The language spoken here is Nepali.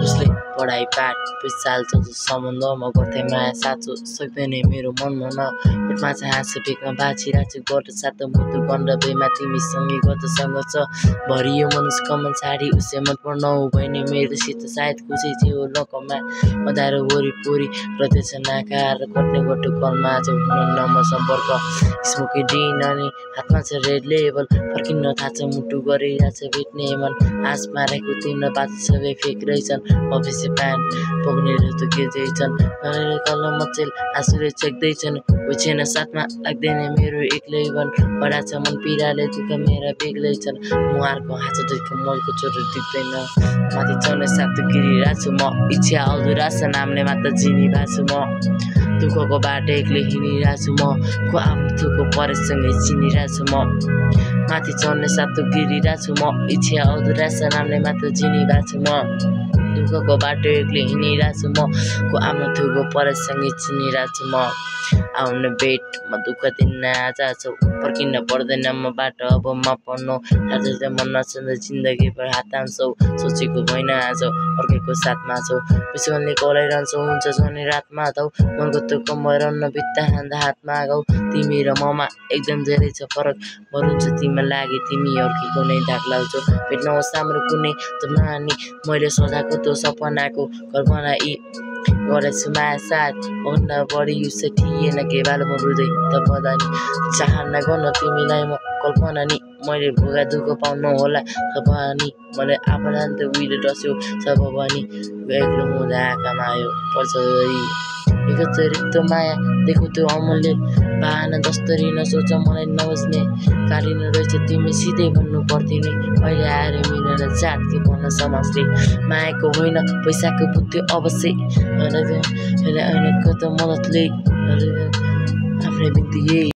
उसले पढाइ पाठ पैसा हाल्छ सम्बन्धमा गर्थे माया साँचो सक्दैन मेरो मनमा न पेटमा चाहिँ हाँसो भेगमा बाछिरहेछु गर्छ सातो मुटु गन्ध बेमा तिमीसँगै गर्छ सङ्घर्ष भरियो मनुष्य कमन छाडी उसै मन पर्न भएन मेरोसित सायद खुसी थियो लकमा मदारो वरिपरि रहेछ नाकार कट्ने गोटो कलमा आज हुन्न सम्पर्क स्मोकी डिन अनि हातमा छ रेड लेबल फर्किन थाहा छ मुटु गरिरहेछ भेट्ने मन आस मारेको तिम्रो बात सबै फेक रहेछन् अफिसे प्यान्ट पुग्ने जस्तो गेजेछन् कलम मचेल आँसुले चेक्दैछन् कोही छैन साथमा लाग्दैन मेरो एक्लै वन बडा छ मन पिराले दुःख मेरा बेग्लै छन् मुहारको हाँसो देख्यो मलको चोट दिक्दैन माथि चढ्ने सातो गिरिरहेको छु म इच्छा अधुरा छ नामले मात्र चिनिरहेको छु म दुःखको बाटो एक्लै हिँडिरहेको छु म को आफ्नो दुःख परेसँगै चिनिरहेको छु म माथि चढ्ने सातो गिरिरहेको छु म इच्छा अधुरा छ नामले मात्र चिनिरहेको छु म दुःखको बाटो एक्लै हिँडिरहेको छु म को आफ्नो दुःख परेसँगै चिनिरहेको छु म आउने बेटमा दुःख दिन आज छौ फर्किन पर्दैन म बाटो अब म पढ्नु थाहा मन नसन्द जिन्दगी पर हात हान्छौ सोचेको होइन आज अर्कैको साथमा छौ पिछोले कराइरहन्छौ हुन्छ झन् रातमा थौ मनको दुःख मरन्न बित्ता हान्दा हातमा गाउ तिमी र ममा एकदम धेरै छ फरक मरुन्छ तिमीलाई लागे तिमी अर्कैको नै धाक लाउँछौ भेट्न होस् हाम्रो कुनै त नानी मैले सजाएको त्यो सपनाको कल्पना यी गरेछु माया साथ भन्दा बढी उसै थिएन केवाल म हृदय त बदानी चाहना गर्न तिमीलाई म कल्पना नि मैले भोगा दुःख पाउनु होला तपाईँ मलाई आफूलाई त उहिले डस्यो सब भनी एक्लो हुँदा आँखामा आयो पर्छ रिक्त माया देखो त्यो अमूल्य बाहना जस्तरी नसोच मलाई नबस्ने कालिन रहेछ तिमी सिधै भन्नु पर्थ्यो नि अहिले आएर मिलेर जात के भन्न समाजले मायाको होइन पैसाको बुद्धि अवश्य अहिले त मद्दतले आफ्नै बिन्ती